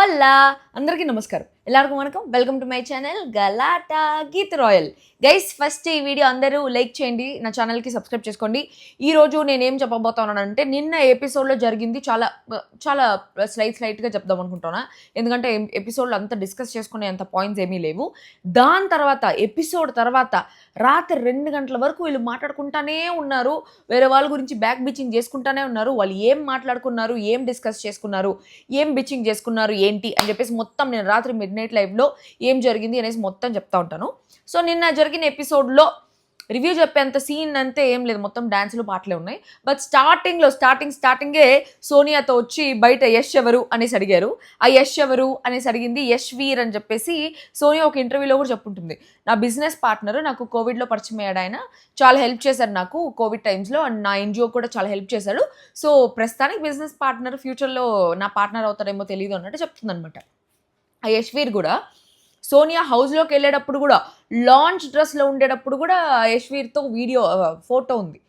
Hello అందరికీ నమస్కారం. ಎಲ್ಲರಿಗೂ వణకం. Welcome to my channel Galatta Geeth Royal. Guys, first ఈ వీడియో అందరూ లైక్ చేయండి, నా ఛానల్కి సబ్స్క్రైబ్ చేసుకోండి. ఈరోజు నేనేం చెప్పబోతున్నానంటే, నిన్న ఎపిసోడ్లో జరిగింది చాలా చాలా స్లైట్గా చెప్దాం అనుకుంటున్నా. ఎందుకంటే ఎపిసోడ్లో అంతా డిస్కస్ చేసుకునే అంత పాయింట్స్ ఏమీ లేవు. దాని తర్వాత ఎపిసోడ్ తర్వాత రాత్రి 2 గంటల వరకు వీళ్ళు మాట్లాడుకుంటానే ఉన్నారు. వేరే వాళ్ళ గురించి బ్యాక్ బిచ్చింగ్ చేసుకుంటానే ఉన్నారు. వాళ్ళు ఏం మాట్లాడుకున్నారు, ఏం డిస్కస్ చేసుకున్నారు, ఏం బిచ్చింగ్ చేసుకున్నారు ఏంటి అని చెప్పేసి మొత్తం నేను రాత్రి మిడ్నైట్ లైవ్లో ఏం జరిగింది అనేసి మొత్తం చెప్తా ఉంటాను. సో నిన్న జరిగిన ఎపిసోడ్లో రివ్యూ చెప్పేంత సీన్ అంతే ఏం లేదు, మొత్తం డాన్సులు పాటలే ఉన్నాయి. బట్ స్టార్టింగే సోనియాతో వచ్చి బయట యష్ ఎవరు అనేసి అడిగారు. ఆ యష్ ఎవరు అనేసి అడిగింది యష్ వీర్ అని చెప్పేసి సోనియా ఒక ఇంటర్వ్యూలో కూడా చెప్పుంటుంది. నా బిజినెస్ పార్ట్నర్, నాకు కోవిడ్లో పరిచయం అయ్యాడు, ఆయన చాలా హెల్ప్ చేశాడు నాకు కోవిడ్ టైమ్స్లో, అండ్ నా ఎన్జిఓ కూడా చాలా హెల్ప్ చేశాడు. సో ప్రస్తుతానికి బిజినెస్ పార్ట్నర్, ఫ్యూచర్లో నా పార్ట్నర్ అవుతాడేమో తెలియదు అన్నట్టు చెప్తుంది అనమాట. ఆ యశ్వీర్ కూడా సోనియా హౌస్లోకి వెళ్ళేటప్పుడు కూడా, లాంచ్ డ్రెస్లో ఉండేటప్పుడు కూడా యశ్వీర్తో ఫోటో ఉంది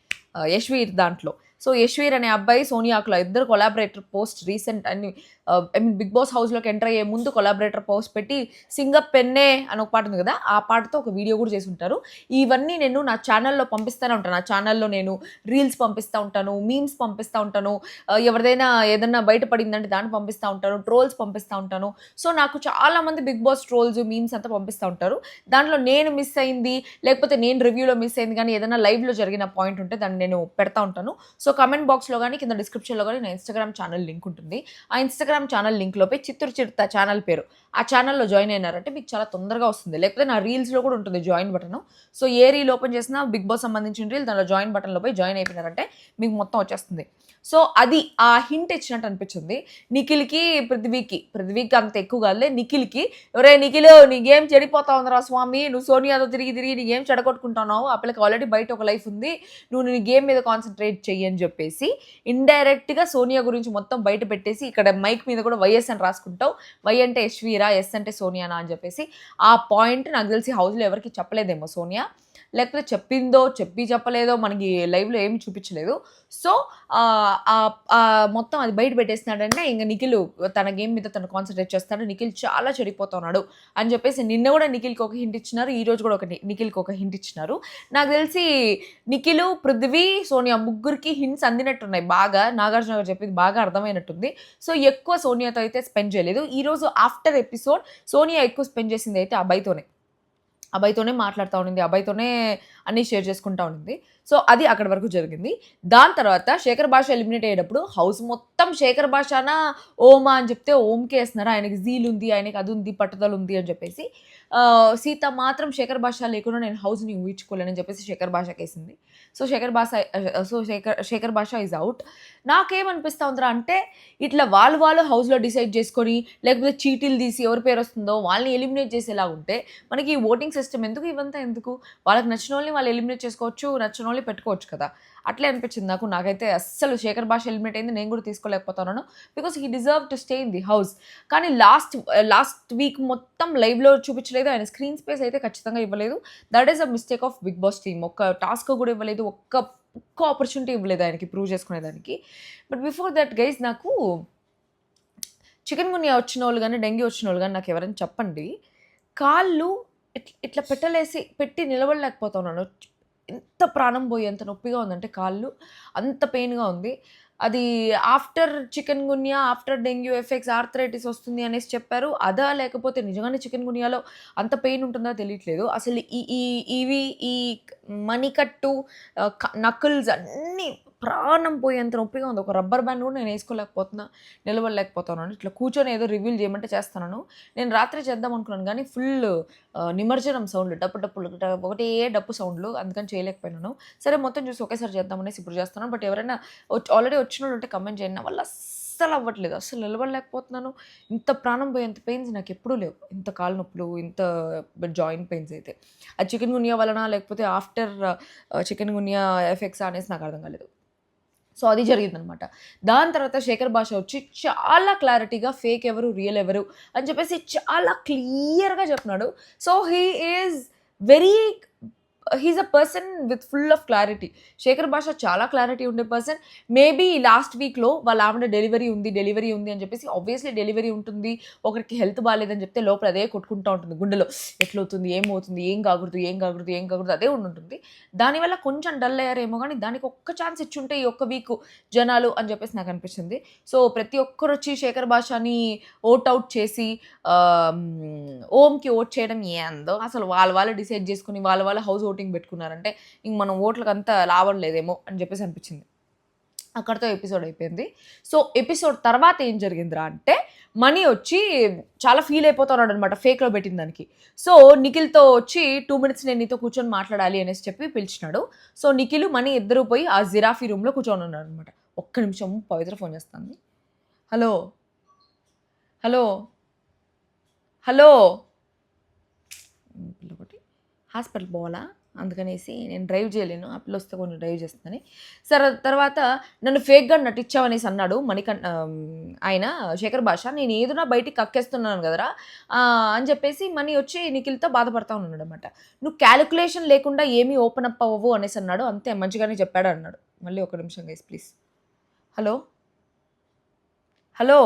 యశ్వీర్ దాంట్లో. సో యశ్వీర్ అనే అబ్బాయి సోనియాకులో ఇద్దరు కొలాబరేటర్ పోస్ట్ రీసెంట్ అని బిగ్ బాస్ హౌస్లోకి ఎంటర్ అయ్యే ముందు కొలాబరేటర్ పోస్ట్ పెట్టి సింగప్ పెన్నే అని ఒక పాట ఉంది కదా, ఆ పాటతో ఒక వీడియో కూడా చేసి ఉంటారు. ఇవన్నీ నేను నా ఛానల్లో పంపిస్తూనే ఉంటాను. నా ఛానల్లో నేను రీల్స్ పంపిస్తూ ఉంటాను, మీమ్స్ పంపిస్తూ ఉంటాను, ఎవరిదైనా ఏదన్నా బయటపడిందంటే దాన్ని పంపిస్తూ ఉంటాను, ట్రోల్స్ పంపిస్తూ ఉంటాను. సో నాకు చాలామంది బిగ్ బాస్ ట్రోల్స్, మీమ్స్ అంతా పంపిస్తూ ఉంటారు. దాంట్లో నేను మిస్ అయింది, లేకపోతే నేను రివ్యూలో మిస్ అయింది కానీ ఏదైనా లైవ్లో జరిగిన పాయింట్ ఉంటే దాన్ని నేను పెడతా ఉంటాను. సో కమెంట్ బాక్స్లో కానీ కింద డిస్క్రిప్షన్లో కానీ నా ఇన్స్టాగ్రామ్ ఛానల్ లింక్ ఉంటుంది. ఆ ఇన్స్టాగ్రామ్ ఛానల్ లింక్లో పోయి చిత్తూరు చిరుత ఛానల్ పేరు, ఆ ఛానల్లో జాయిన్ అయినారంటే మీకు చాలా తొందరగా వస్తుంది. లేకపోతే నా రీల్స్లో కూడా ఉంటుంది జాయిన్ బటన్. సో ఏ రీల్ ఓపెన్ చేసినా బిగ్ బాస్ సంబంధించిన రీల్, దాంట్లో జాయిన్ బటన్లో పోయి జాయిన్ అయిపోయినారంటే మీకు మొత్తం వచ్చేస్తుంది. సో అది ఆ హింట్ ఇచ్చినట్టు అనిపించింది నిఖిల్కి, పృథ్వీకి అంత ఎక్కువ కాదులే, నిఖిల్కి. ఎవరే నిఖిల్, నీ గేమ్ చెడిపోతా ఉందిరా స్వామి, నువ్వు సోనియాతో తిరిగి నీ గేమ్ చెడగొట్టుకుంటున్నావు, ఆ పిల్లకి ఆల్రెడీ బయట ఒక లైఫ్ ఉంది, నువ్వు నీ గేమ్ మీద కాన్సన్ట్రేట్ చెయ్యి అని చెప్పేసి ఇండైరెక్ట్గా సోనియా గురించి మొత్తం బయట పెట్టేసి, ఇక్కడ మైక్ మీద కూడా వైఎస్ అని రాసుకుంటావు, వై అంటే యశ్వీరా, ఎస్ అంటే సోనియానా అని చెప్పేసి ఆ పాయింట్ నాకు తెలిసి హౌస్లో ఎవరికి చెప్పలేదేమో సోనియా, లేకపోతే చెప్పలేదో మనకి లైవ్లో ఏమి చూపించలేదు. సో మొత్తం అది బయట పెట్టేస్తున్నాడంటే ఇంకా నిఖిల్ తన గేమ్ మీద తను కాన్సన్ట్రేట్ చేస్తాడు, నిఖిల్ చాలా చెడిపోతున్నాడు అని చెప్పేసి నిన్న కూడా నిఖిల్కి ఒక హింట్ ఇచ్చినారు, ఈరోజు కూడా నిఖిల్కి ఒక హింట్ ఇచ్చినారు. నాకు తెలిసి నిఖిల్, పృథ్వీ, సోనియా ముగ్గురికి హింట్స్ అందినట్టున్నాయి బాగా. నాగార్జున గారు చెప్పింది బాగా అర్థమైనట్టుంది. సో ఎక్కువ సోనియాతో అయితే స్పెండ్ చేయలేదు. ఈరోజు ఆఫ్టర్ ఎపిసోడ్ సోనియా ఎక్కువ స్పెండ్ చేసింది అయితే అబ్బాయితోనే మాట్లాడుతూ ఉండింది, అబ్బాయితోనే అన్నీ షేర్ చేసుకుంటూ ఉండింది. సో అది అక్కడి వరకు జరిగింది. దాని తర్వాత శేఖర్ భాష ఎలిమినేట్ అయ్యేటప్పుడు హౌస్ మొత్తం శేఖర్ భాషనా ఓమా అని చెప్తే ఓంకే వేస్తున్నారు. ఆయనకి జీల్ ఉంది, ఆయనకి అది ఉంది, పట్టుదల ఉంది అని చెప్పేసి. సీత మాత్రం శేఖర్ భాష లేకుండా నేను హౌస్ని ఊహించుకోలేనని చెప్పేసి శేఖర్ భాషకి వేసింది. సో శేఖర్ భాష ఈజ్ అవుట్. నాకేమనిపిస్తూ ఉందిరా అంటే, ఇట్లా వాళ్ళు హౌస్లో డిసైడ్ చేసుకొని, లేకపోతే చీటీలు తీసి ఎవరి పేరు వస్తుందో వాళ్ళని ఎలిమినేట్ చేసేలా ఉంటే మనకి ఓటింగ్ సిస్టమ్ ఎందుకు, ఇవంతా ఎందుకు? వాళ్ళకి నచ్చిన వాళ్ళని వాళ్ళు ఎలిమినేట్ చేసుకోవచ్చు, నచ్చిన వాళ్ళని పెట్టుకోవచ్చు కదా. అట్లే అనిపించింది నాకైతే అస్సలు శేఖర్ భాష ఎలిమినేట్ అయింది నేను కూడా తీసుకోలేకపోతున్నాను, because he deserve to stay in the house. కానీ లాస్ట్ వీక్ మొత్తం లైవ్లో చూపించలేదు, ఆయన స్క్రీన్ స్పేస్ అయితే ఖచ్చితంగా ఇవ్వలేదు. That is a mistake of Bigg Boss team. ఒక్క టాస్క్ కూడా ఇవ్వలేదు, ఒక్క ఆపర్చునిటీ ఇవ్వలేదు ఆయనకి ప్రూవ్ చేసుకునేదానికి. బట్ బిఫోర్ దట్ గైస్, నాకు చికెన్ గున్యా వచ్చిన వాళ్ళు కానీ, డెంగ్యూ వచ్చిన వాళ్ళు కానీ నాకు ఎవరైనా చెప్పండి, కాళ్ళు ఇట్లా పెట్టి నిలబడలేకపోతున్నాను. ఎంత ప్రాణం పోయి ఎంత నొప్పిగా ఉందంటే కాళ్ళు, అంత పెయిన్గా ఉంది. అది after chikungunya, after dengue effects, arthritis వస్తుంది అనేసి చెప్పారు. అదా లేకపోతే నిజంగానే చికెన్ గున్యాలో అంత పెయిన్ ఉంటుందో తెలియట్లేదు. అసలు ఈ మణికట్టు, నకిల్స్ అన్నీ ప్రాణం పోయేంత నొప్పిగా ఉంది. ఒక రబ్బర్ బ్యాండ్ కూడా నేను వేసుకోలేకపోతున్నా, నిలబడలేకపోతున్నాను. ఇట్లా కూర్చొని ఏదో రివ్యూలు చేయమంటే చేస్తున్నాను. నేను రాత్రి చేద్దాం అనుకున్నాను కానీ ఫుల్ నిమజ్జనం సౌండ్లు, డప్పులు ఒకటే డప్పు సౌండ్లు, అందుకని చేయలేకపోయినాను. సరే మొత్తం చూసి ఒకేసారి చేద్దామనేసి ఇప్పుడు చేస్తున్నాను. బట్ ఎవరైనా ఆల్రెడీ వచ్చిన వాళ్ళు ఉంటే కమెంట్ చేయండి. నా వల్ల అస్సలు అవ్వట్లేదు, అస్సలు నిలబడలేకపోతున్నాను. ఇంత ప్రాణం పోయేంత పెయిన్స్ నాకు ఎప్పుడూ లేవు, ఇంత కాలు నొప్పులు, ఇంత జాయింట్ పెయిన్స్ అయితే. అది చికెన్ గున్యా వలన లేకపోతే ఆఫ్టర్ చికెన్ గున్యా ఎఫెక్ట్స్ అనేసి నాకు అర్థం కాలేదు. సో అది జరిగిందనమాట. దాని తర్వాత శేఖర్ భాష వచ్చి చాలా క్లారిటీగా ఫేక్ ఎవరు, రియల్ ఎవరు అని చెప్పేసి చాలా క్లియర్గా చెప్పినాడు. So he is very he's a person with full of clarity. Shekhar భాష చాలా క్లారిటీ ఉండే పర్సన్. మేబీ లాస్ట్ వీక్లో వాళ్ళ ఆవిడ డెలివరీ ఉంది అని చెప్పేసి ఆబ్వియస్లీ డెలివరీ ఉంటుంది. ఒకరికి హెల్త్ బాగాలేదని చెప్తే లోపల అదే కొట్టుకుంటూ ఉంటుంది గుండెలో, ఎట్లవుతుంది, ఏమవుతుంది, ఏం కాకూడదు అదే ఉంటుంది. దానివల్ల కొంచెం డల్ అయ్యారేమో కానీ దానికి ఒక్క ఛాన్స్ ఇచ్చుంటే ఈ ఒక్క వీక్ జనాలు అని చెప్పేసి నాకు అనిపించింది. సో ప్రతి ఒక్కరు వచ్చి శేఖర్ భాషని అవుట్ చేసి ఓంకి ఓట్ చేయడం ఏందో, అసలు వాళ్ళు డిసైడ్ చేసుకుని వాళ్ళ హౌస్ ఓటింగ్ పెట్టుకున్నారంటే ఇంక మనం ఓట్లకు అంతా లాభం లేదేమో అని చెప్పేసి అనిపించింది. అక్కడితో ఎపిసోడ్ అయిపోయింది. సో ఎపిసోడ్ తర్వాత ఏం జరిగిందిరా అంటే మనీ వచ్చి చాలా ఫీల్ అయిపోతున్నాడు అనమాట ఫేక్లో పెట్టిన దానికి. సో నిఖిల్తో వచ్చి 2 minutes నేను నీతో కూర్చొని మాట్లాడాలి అనేసి చెప్పి పిలిచినాడు. సో నిఖిల్ మనీ ఇద్దరు పోయి ఆ జిరాఫీ రూమ్లో కూర్చొని ఉన్నారు అనమాట. ఒక్క నిమిషం పవిత్ర ఫోన్ చేస్తుంది. హలో హలో హలో ఒకటి హాస్పిటల్ పోవాలా, అందుకనేసి నేను డ్రైవ్ చేయలేను, ఆ పిల్ల వస్తే కొంచెం డ్రైవ్ చేస్తుందని. సరే తర్వాత నన్ను ఫేక్గా నటించావనేసి అన్నాడు ఆయన శేఖర్ భాష. నేను ఏదైనా బయటికి కక్కేస్తున్నాను కదరా అని చెప్పేసి మనీ వచ్చి నిఖిల్తో బాధపడతా ఉన్నాడు అనమాట. నువ్వు క్యాలిక్యులేషన్ లేకుండా ఏమీ ఓపెన్ అప్ అవ్వవు అనేసి అన్నాడు. అంతే, మంచిగానే చెప్పాడు అన్నాడు. మళ్ళీ ఒక నిమిషం guys please. Hello hello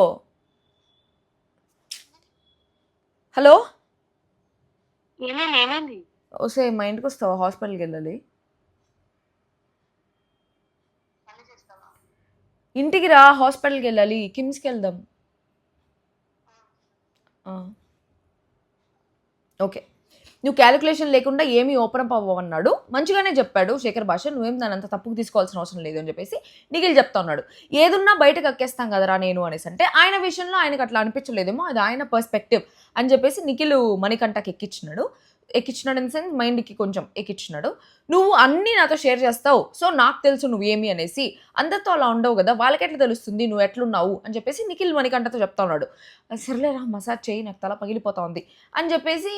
hello ఏమైంది? వస్తే మా ఇంటికి వస్తావా? హాస్పిటల్కి వెళ్ళాలి. ఇంటికి రా, హాస్పిటల్కి వెళ్ళాలి, కిమ్స్కి వెళ్దాం. ఓకే, నువ్వు క్యాలిక్యులేషన్ లేకుండా ఏమీ ఓపెన్ అప్ అవ్వమన్నాడు. మంచిగానే చెప్పాడు శేఖర్ భాష, నువ్వేం దాని అంత తప్పుకు తీసుకోవాల్సిన అవసరం లేదు అని చెప్పేసి నిఖిల్ చెప్తా ఉన్నాడు. ఏదున్నా బయటకు ఎక్కేస్తాం కదరా నేను అనేసి అంటే ఆయన విషయంలో ఆయనకు అట్లా అనిపించలేదేమో, అది ఆయన పర్స్పెక్టివ్ అని చెప్పేసి నిఖిల్ మణికంఠకి ఎక్కించినాడు ఇన్ సెన్స్ మైండ్కి కొంచెం ఎక్కించినాడు. నువ్వు అన్నీ నాతో షేర్ చేస్తావు, సో నాకు తెలుసు నువ్వేమి అనేసి. అందరితో అలా ఉండవు కదా, వాళ్ళకి ఎట్లా తెలుస్తుంది నువ్వు ఎట్లున్నావు అని చెప్పేసి నిఖిల్ మణికంఠతో చెప్తా ఉన్నాడు. సర్లేరా మసాజ్ చేయి, నాకు తల పగిలిపోతా ఉంది అని చెప్పేసి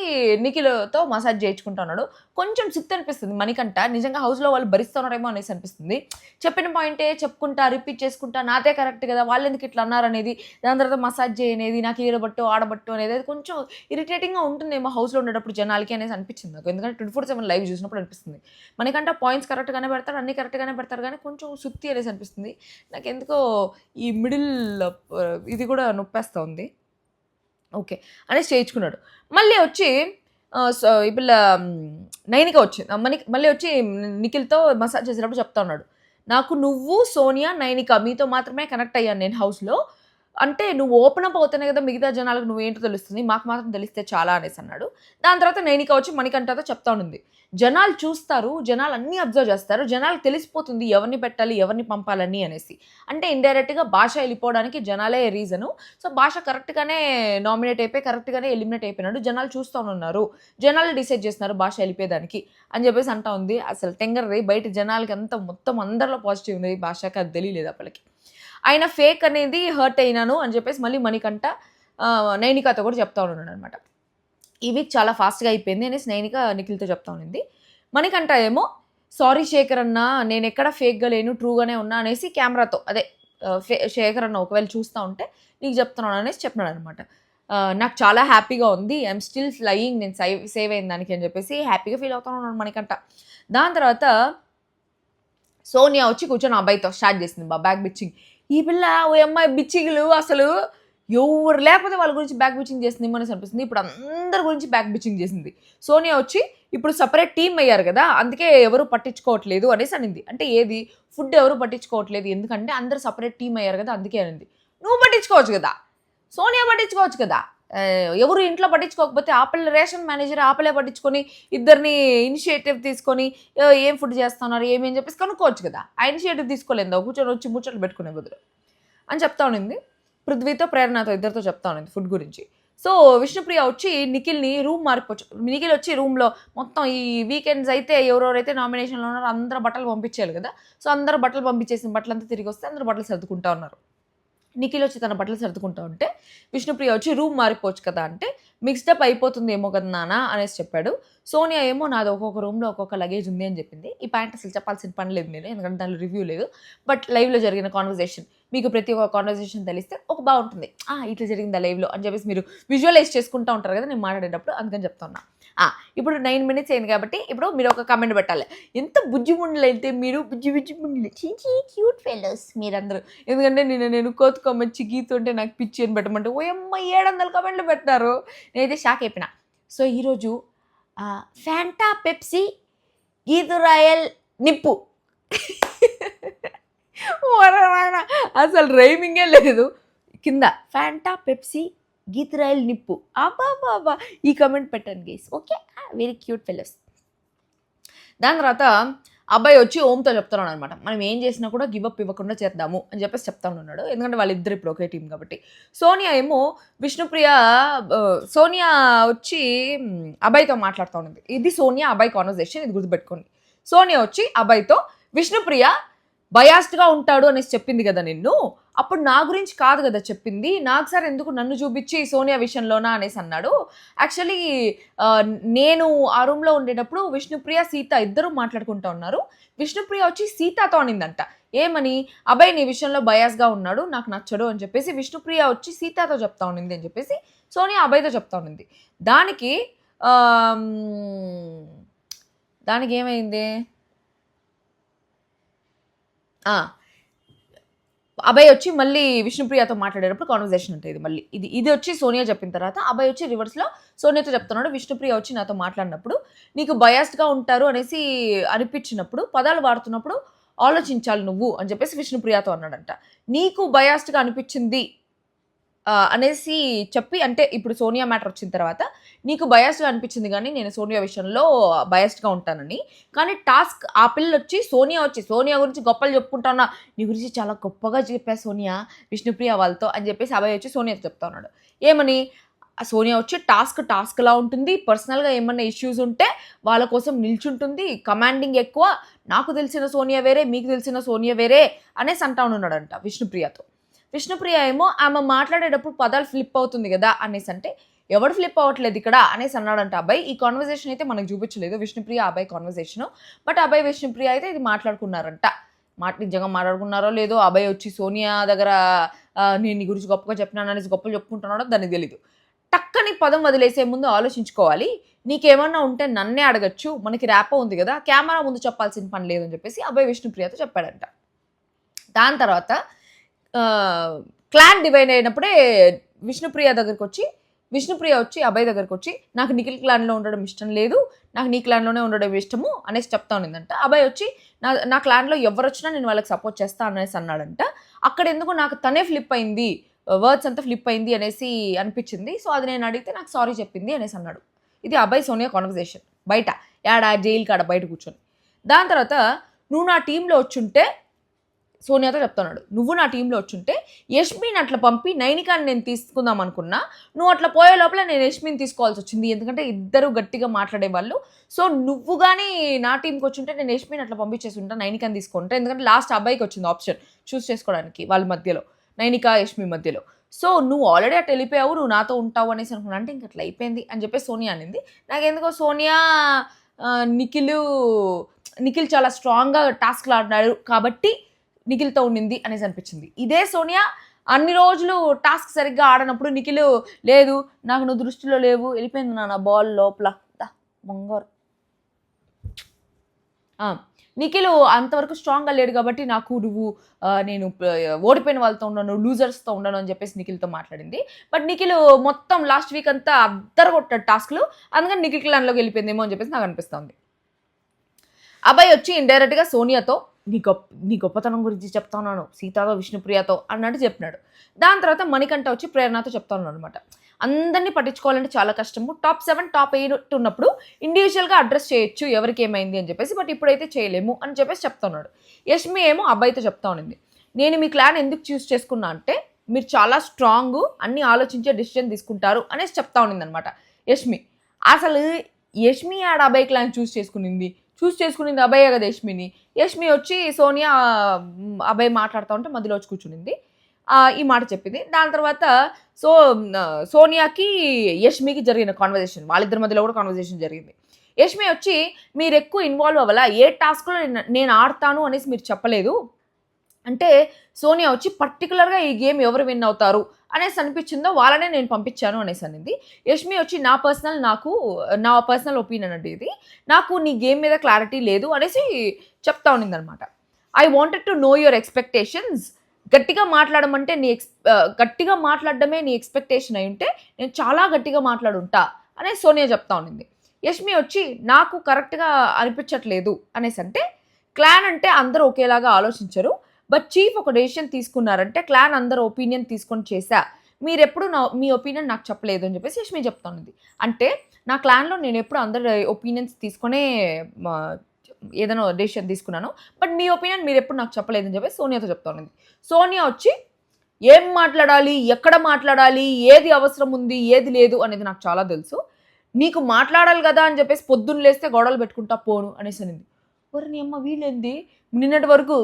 నిఖిల్తో మసాజ్ చేయించుకుంటా ఉన్నాడు. కొంచెం సిక్త్ అనిపిస్తుంది మణికంఠ, నిజంగా హౌస్లో వాళ్ళు భరిస్తున్నారేమో అనేసి అనిపిస్తుంది. చెప్పిన పాయింటే చెప్పుకుంటా రిపీట్ చేసుకుంటా, నాదే కరెక్ట్ కదా, వాళ్ళు ఎందుకు ఇట్లా అన్నారనేది, దాని తర్వాత మసాజ్ చేయనేది, నాకు ఈడబట్టు ఆడబట్టు అనేది అది కొంచెం ఇరిటేటింగ్గా ఉంటుందేమో హౌస్లో ఉండేటప్పుడు జనాలకి అనేసి అనిపించింది నాకు. ఎందుకంటే 24/7 లైవ్ చూసినప్పుడు అనిపిస్తుంది. మనకంటే పాయింట్స్ కరెక్ట్గానే పెడతాడు, అన్ని కరెక్ట్గానే పెడతారు, కానీ కొంచెం సుత్తి అనేసి అనిపిస్తుంది నాకు. ఎందుకో ఈ మిడిల్ ఇది కూడా నొప్పేస్తూ ఉంది. ఓకే అనేసి చేయించుకున్నాడు. మళ్ళీ వచ్చి ఈ పిల్ల నైనిక వచ్చింది, మళ్ళీ వచ్చి నిఖిల్తో మసాజ్ చేసేటప్పుడు చెప్తా ఉన్నాడు, నాకు నువ్వు సోనియా నైనిక మీతో మాత్రమే కనెక్ట్ అయ్యాను నేను హౌస్లో, అంటే నువ్వు ఓపెన్ అప్ అవుతానే కదా మిగతా జనాలకు నువ్వేంటో తెలుస్తుంది, మాకు మాత్రం తెలిస్తే చాలా అనేసి అన్నాడు. దాని తర్వాత నైనిక వచ్చి మణికంఠతో చెప్తా ఉంది, జనాలు చూస్తారు, జనాలు అన్నీ అబ్జర్వ్ చేస్తారు, జనాలకు తెలిసిపోతుంది ఎవరిని పెట్టాలి ఎవరిని పంపాలని అనేసి. అంటే ఇండైరెక్ట్గా భాష వెళ్ళిపోవడానికి జనాలే రీజను. సో భాష కరెక్ట్గానే నామినేట్ అయిపోయి కరెక్ట్గానే ఎలిమినేట్ అయిపోయినాడు, జనాలు చూస్తూ ఉన్నారు, జనాలు డిసైడ్ చేస్తున్నారు భాష వెళ్ళిపోయేదానికి అని చెప్పేసి అంటా ఉంది. అసలు టెంగర్ది బయట జనాలకి అంతా మొత్తం అందరిలో పాజిటివ్ ఉంది, భాషకి అది తెలియలేదు అప్పటికి. ఆయన ఫేక్ అనేది హర్ట్ అయినాను అని చెప్పేసి మళ్ళీ మణికంఠ నైనికతో కూడా చెప్తా ఉన్నాడు అనమాట. ఈ వీక్ చాలా ఫాస్ట్గా అయిపోయింది అనేసి నైనిక నిఖిల్తో చెప్తా ఉన్నింది. మణికంఠ ఏమో సారీ శేఖర్ అన్న, నేను ఎక్కడ ఫేక్గా లేను, ట్రూగానే ఉన్నా అనేసి కెమెరాతో అదే శేఖర్ అన్న ఒకవేళ చూస్తూ ఉంటే నీకు చెప్తున్నాను అనేసి చెప్పినాడు అనమాట. నాకు చాలా హ్యాపీగా ఉంది, ఐఎమ్ స్టిల్ ఫ్లయింగ్, నేను సేవ్ అయిన దానికి అని చెప్పేసి హ్యాపీగా ఫీల్ అవుతా ఉన్నాడు మణికంఠ. దాని తర్వాత సోనియా వచ్చి కూర్చొని అబ్బాయితో స్టార్ట్ చేసింది బ్యాక్ బిచ్చింగ్. ఈ పిల్ల ఓ అమ్మాయి బిచ్చింగ్లు అసలు ఎవరు లేకపోతే వాళ్ళ గురించి బ్యాక్ బిచ్చింగ్ చేసింది మనసు అనిపిస్తుంది. ఇప్పుడు అందరి గురించి బ్యాక్ బిచ్చింగ్ చేసింది. సోనియా వచ్చి ఇప్పుడు సపరేట్ టీమ్ అయ్యారు కదా, అందుకే ఎవరు పట్టించుకోవట్లేదు అనేసి అనింది. అంటే ఏది ఫుడ్ ఎవరు పట్టించుకోవట్లేదు, ఎందుకంటే అందరు సపరేట్ టీమ్ అయ్యారు కదా అందుకే అనింది. నువ్వు పట్టించుకోవచ్చు కదా, సోనియా పట్టించుకోవచ్చు కదా, ఎవరు ఇంట్లో పట్టించుకోకపోతే ఆపిల్ల రేషన్ మేనేజర్ ఆపిల్లే పట్టించుకొని ఇద్దరిని ఇనిషియేటివ్ తీసుకొని ఏం ఫుడ్ చేస్తున్నారు ఏమేం చెప్పేసి కనుక్కోవచ్చు కదా. ఆ ఇనిషియేటివ్ తీసుకోలేదా, కూర్చొని వచ్చి ముచ్చట్లు పెట్టుకునే బదులు అని చెప్తా ఉన్నింది. పృథ్వీతో ప్రేరణతో ఇద్దరితో చెప్తా ఉన్నింది ఫుడ్ గురించి. సో విష్ణుప్రియ వచ్చి నిఖిల్ని రూమ్ మారిపోవచ్చు, నిఖిల్ వచ్చి రూమ్లో మొత్తం ఈ వీకెండ్స్ అయితే ఎవరెవరైతే నామినేషన్లో ఉన్నారో అందరూ బట్టలు పంపించేయాలి కదా. సో అందరూ బట్టలు పంపించేసిన బట్టలంతా తిరిగి వస్తే అందరూ బట్టలు సర్దుకుంటా ఉన్నారు. నిఖిల్ వచ్చి తన బట్టలు సర్దుకుంటా ఉంటే విష్ణుప్రియ వచ్చి రూమ్ మారిపోవచ్చు కదా అంటే మిక్స్డప్ అయిపోతుంది ఏమో కదా నాన్న అనేసి చెప్పాడు. సోనియా ఏమో నాది ఒక్కొక్క రూమ్లో ఒక్కొక్క లగేజ్ ఉంది అని చెప్పింది. ఈ పాయింట్ అసలు చెప్పాల్సిన పని లేదు నేను, ఎందుకంటే దానిలో రివ్యూ లేదు, బట్ లైవ్లో జరిగిన కాన్వర్జేషన్ మీకు ప్రతి ఒక్క కాన్వర్జేషన్ తెలిస్తే ఒక బాగుంటుంది. ఇట్లా జరిగిందా లైవ్లో అని చెప్పేసి మీరు విజువలైజ్ చేసుకుంటూ ఉంటారు కదా నేను మాట్లాడేటప్పుడు, అందుకని చెప్తున్నా. ఇప్పుడు 9 minutes అయింది కాబట్టి ఇప్పుడు మీరు ఒక కామెంట్ పెట్టాలి. ఎంత బుజ్జి ముండలు అయితే మీరు, బుజ్జి బుజ్జి ముండలు, క్యూట్ ఫెలోస్ మీరందరూ. ఎందుకంటే నేను కోతి కొమ్మచ్చి గీత ఉంటే నాకు పిచ్చి అని పెట్టమంటే ఓయమ్మ 700 కామెంట్లు పెట్టారు. నేనైతే షాక్ అయిపోయినా. సో ఈరోజు ఫ్యాంటా పెప్సీ గీతు రాయల్ నిప్పు అసలు రైమింగే లేదు. కింద ఫ్యాంటా పెప్సీ గీతు రాయల్ నిప్పు. అబ్బా ఈ కామెంట్ పెట్టండి guys. Okay, very cute fellows. దాని తర్వాత అబ్బాయి వచ్చి ఓంతో చెప్తున్నాడు అనమాట, మనం ఏం చేసినా కూడా గివప్ ఇవ్వకుండా చేద్దాము అని చెప్పేసి చెప్తా ఉన్నాడు. ఎందుకంటే వాళ్ళిద్దరు ఇప్పుడు ఒకే టీం కాబట్టి. సోనియా ఏమో సోనియా వచ్చి అబ్బాయితో మాట్లాడుతూ ఉంది. ఇది సోనియా అబ్బాయి కాన్వర్జేషన్, ఇది గుర్తుపెట్టుకోండి. సోనియా వచ్చి అబ్బాయితో విష్ణుప్రియ బయాస్డ్గా ఉంటాడు అనేసి చెప్పింది కదా నిన్ను, అప్పుడు నా గురించి కాదు కదా చెప్పింది, నాకు సార్ ఎందుకు నన్ను చూపించి సోనియా విషయంలోనా అనేసి అన్నాడు. యాక్చువల్లీ నేను ఆ రూమ్లో ఉండేటప్పుడు విష్ణుప్రియ సీత ఇద్దరు మాట్లాడుకుంటూ ఉన్నారు. విష్ణుప్రియ వచ్చి సీతతో అనిందంట, ఏమని, అబ్బాయి నీ విషయంలో బయాస్గా ఉన్నాడు, నాకు నచ్చడు అని చెప్పేసి విష్ణుప్రియ వచ్చి సీతతో చెప్తా ఉన్నింది అని చెప్పేసి సోనియా అబ్బాయితో చెప్తా ఉన్నింది. దానికి ఏమైంది, అబ్బాయి వచ్చి మళ్ళీ విష్ణుప్రియతో మాట్లాడేటప్పుడు కాన్వర్జేషన్ ఉంటుంది. మళ్ళీ ఇది వచ్చి సోనియా చెప్పిన తర్వాత అబ్బాయి వచ్చి రివర్స్లో సోనియాతో చెప్తున్నాడు. విష్ణుప్రియ వచ్చి నాతో మాట్లాడినప్పుడు నీకు బయాస్డ్గా ఉంటారు అనేసి అనిపించినప్పుడు, పదాలు వాడుతున్నప్పుడు ఆలోచించాలి నువ్వు అని చెప్పేసి విష్ణుప్రియతో అన్నాడంట. నీకు బయాస్డ్గా అనిపించింది అనేసి చెప్పి, అంటే ఇప్పుడు సోనియా మ్యాటర్ వచ్చిన తర్వాత నీకు బయాస్డ్గా అనిపించింది కానీ నేను సోనియా విషయంలో బయాస్డ్గా ఉంటానని, కానీ టాస్క్ ఆ పిల్ల వచ్చి సోనియా గురించి గొప్పలు చెప్పుకుంటా ఉన్నా, నీ గురించి చాలా గొప్పగా చెప్పా సోనియా విష్ణుప్రియ వాళ్ళతో అని చెప్పేసి అబ్బాయి వచ్చి సోనియాతో చెప్తా ఉన్నాడు. ఏమని, సోనియా వచ్చి టాస్క్లా ఉంటుంది, పర్సనల్గా ఏమన్నా ఇష్యూస్ ఉంటే వాళ్ళ కోసం నిల్చుంటుంది, కమాండింగ్ ఎక్కువ, నాకు తెలిసిన సోనియా వేరే మీకు తెలిసిన సోనియా వేరే అనేసి అంటా ఉన్నాడంట విష్ణుప్రియతో. విష్ణుప్రియ ఏమో ఆమె మాట్లాడేటప్పుడు పదాలు ఫ్లిప్ అవుతుంది కదా అనేసి అంటే, ఎవడు ఫ్లిప్ అవ్వట్లేదు ఇక్కడ అనేసి అన్నాడంట అబ్బాయి. ఈ కాన్వర్జేషన్ అయితే మనకు చూపించలేదు విష్ణుప్రియ అబ్బాయి కాన్వర్జేషను, బట్ అబ్బాయి విష్ణుప్రియ అయితే ఇది మాట్లాడుకున్నారంట. నిజంగా మాట్లాడుకున్నారో లేదో, అబ్బాయి వచ్చి సోనియా దగ్గర నేను నీ గురించి గొప్పగా చెప్పినాను అనేసి గొప్పలు చెప్పుకుంటున్నాడో దానికి తెలీదు. టక్కని పదం వదిలేసే ముందు ఆలోచించుకోవాలి, నీకేమన్నా ఉంటే నన్నే అడగచ్చు, మనకి ర్యాపో ఉంది కదా, కెమెరా ముందు చెప్పాల్సిన పని లేదని చెప్పేసి అబ్బాయి విష్ణుప్రియతో చెప్పాడంట. దాని తర్వాత క్లాన్ డివైడ్ అయినప్పుడే విష్ణుప్రియ వచ్చి అబ్బాయి దగ్గరకు వచ్చి నాకు నిఖిల్ క్లాన్లో ఉండడం ఇష్టం లేదు, నాకు నీ క్లాన్లోనే ఉండడం ఇష్టము అనేసి చెప్తా ఉన్నదంట. అబ్బాయి వచ్చి నా క్లాన్లో ఎవరు వచ్చినా నేను వాళ్ళకి సపోర్ట్ చేస్తా అనేసి అన్నాడంట. అక్కడ ఎందుకు నాకు తనే ఫ్లిప్ అయింది, వర్డ్స్ అంతా ఫ్లిప్ అయింది అనేసి అనిపించింది. సో అది నేను అడిగితే నాకు సారీ చెప్పింది అనేసి అన్నాడు. ఇది అబ్బాయి సోనియా కాన్వర్జేషన్ బయట జైలు కాడ బయట కూర్చొని. దాని తర్వాత నువ్వు నా టీంలో వచ్చుంటే, సోనియాతో చెప్తున్నాడు, నువ్వు నా టీంలో వచ్చుంటే యష్మిని అట్లా పంపి నైనికాని నేను తీసుకుందాం అనుకున్నా, నువ్వు అట్లా పోయే లోపల నేను యష్మిని తీసుకోవాల్సి వచ్చింది, ఎందుకంటే ఇద్దరు గట్టిగా మాట్లాడేవాళ్ళు. సో నువ్వు కానీ నా టీంకి వచ్చుంటే నేను యష్మిని అట్లా పంపించేసి ఉంటా, నైనికాని తీసుకుంటా, ఎందుకంటే లాస్ట్ అబ్బాయికి వచ్చింది ఆప్షన్ చూస్ చేసుకోవడానికి వాళ్ళ మధ్యలో, నైనికా యష్మి మధ్యలో. సో నువ్వు ఆల్రెడీ అట్లా వెళ్ళిపోయావు, నువ్వు నాతో ఉంటావు అనేసి అనుకున్నా, అంటే ఇంక అట్లా అయిపోయింది అని చెప్పేసి సోనియా అనింది. నాకెందుకో సోనియా నిఖిల్ చాలా స్ట్రాంగ్గా టాస్క్లు ఆడినాడు కాబట్టి నిఖిల్తో ఉండింది అనేసి అనిపించింది. ఇదే సోనియా అన్ని రోజులు టాస్క్ సరిగ్గా ఆడనప్పుడు నిఖిల్ లేదు నాకు నువ్వు దృష్టిలో లేవు, వెళ్ళిపోయింది నా బాల్ లోపల బంగారు. నిఖిల్ అంతవరకు స్ట్రాంగ్గా లేడు కాబట్టి నేను ఓడిపోయిన వాళ్ళతో ఉన్నాను, లూజర్స్తో ఉన్నాను అని చెప్పేసి నిఖిల్తో మాట్లాడింది. బట్ నిఖిల్ మొత్తం లాస్ట్ వీక్ అంతా అద్దరు కొట్టాడు టాస్క్లు, అందుకని నిఖిల్ క్లాన్లోకి వెళ్ళిపోయిందేమో అని చెప్పేసి నాకు అనిపిస్తుంది. అబ్బాయి వచ్చి ఇండైరెక్ట్గా సోనియాతో నీ గొప్పతనం గురించి చెప్తా ఉన్నాను సీతతో విష్ణుప్రియతో అన్నట్టు చెప్పినాడు. దాని తర్వాత మణికంఠ వచ్చి ప్రేరణతో చెప్తా ఉన్నాడు అనమాట, అందరినీ పట్టించుకోవాలంటే చాలా కష్టము, టాప్ 7 టాప్ 8 ఉన్నప్పుడు ఇండివిజువల్గా అడ్రస్ చేయొచ్చు ఎవరికి ఏమైంది అని చెప్పేసి, బట్ ఇప్పుడైతే చేయలేము అని చెప్పేసి చెప్తున్నాడు. యష్మి ఏమో అబ్బాయితో చెప్తా ఉన్నింది, నేను మీ క్లాన్ ఎందుకు చూస్ చేసుకున్నా అంటే మీరు చాలా స్ట్రాంగ్, అన్ని ఆలోచించే డిసిషన్ తీసుకుంటారు అనేసి చెప్తా ఉన్నింది అనమాట యష్మి. అసలు యష్మి ఆడ అబ్బాయి క్లాన్ చూస్ చేసుకునింది అబ్బాయే కదా యష్మి వచ్చి సోనియా అబ్బాయి మాట్లాడుతూ ఉంటే మధ్యలో వచ్చి కూర్చునింది, ఈ మాట చెప్పింది. దాని తర్వాత సోనియాకి యష్మికి జరిగిన కాన్వర్జేషన్, వాళ్ళిద్దరి మధ్యలో కూడా కాన్వర్జేషన్ జరిగింది. యష్మి వచ్చి మీరు ఎక్కువ ఇన్వాల్వ్ అవ్వాలా, ఏ టాస్క్లో నేను ఆడతాను అనేసి మీరు చెప్పలేదు, అంటే సోనియా వచ్చి పర్టికులర్గా ఈ గేమ్ ఎవరు విన్ అవుతారు అనేసి అనిపించిందో వాళ్ళనే నేను పంపించాను అనేసి అనింది. యష్మి వచ్చి నా పర్సనల్ ఒపీనియన్ అండి ఇది, నాకు నీ గేమ్ మీద క్లారిటీ లేదు అనేసి చెప్తా ఉన్నిందనమాట. I wanted to know your expectations. గట్టిగా మాట్లాడమంటే గట్టిగా మాట్లాడడమే నీ ఎక్స్పెక్టేషన్ అయి ఉంటే నేను చాలా గట్టిగా మాట్లాడుంటా అనే సోనియా చెప్తా ఉన్నింది. యష్మి వచ్చి నాకు కరెక్ట్గా అనిపించట్లేదు అనేసి అంటే, క్లాన్ అంటే అందరూ ఒకేలాగా ఆలోచించరు, బట్ చీఫ్ ఒక డెసిషన్ తీసుకున్నారంటే క్లాన్ అందరూ ఒపీనియన్ తీసుకొని చేశా, మీరెప్పుడు మీ ఒపీనియన్ నాకు చెప్పలేదు అని చెప్పేసి యష్మి చెప్తా ఉన్నది. అంటే నా క్లాన్లో నేను ఎప్పుడు అందరి ఒపీనియన్స్ తీసుకునే ఏదైనా డెసిషన్ తీసుకున్నాను, బట్ మీ ఒపీనియన్ మీరు ఎప్పుడు నాకు చెప్పలేదని చెప్పేసి సోనియాతో చెప్తా ఉన్నది. సోనియా వచ్చి ఏం మాట్లాడాలి, ఎక్కడ మాట్లాడాలి, ఏది అవసరం ఉంది, ఏది లేదు అనేది నాకు చాలా తెలుసు, నీకు మాట్లాడాలి కదా అని చెప్పేసి పొద్దున్న లేస్తే గొడవలు పెట్టుకుంటా పోను అనేసి అనింది. ఒరే నీ అమ్మ వీళ్ళేంది నిన్నటి వరకు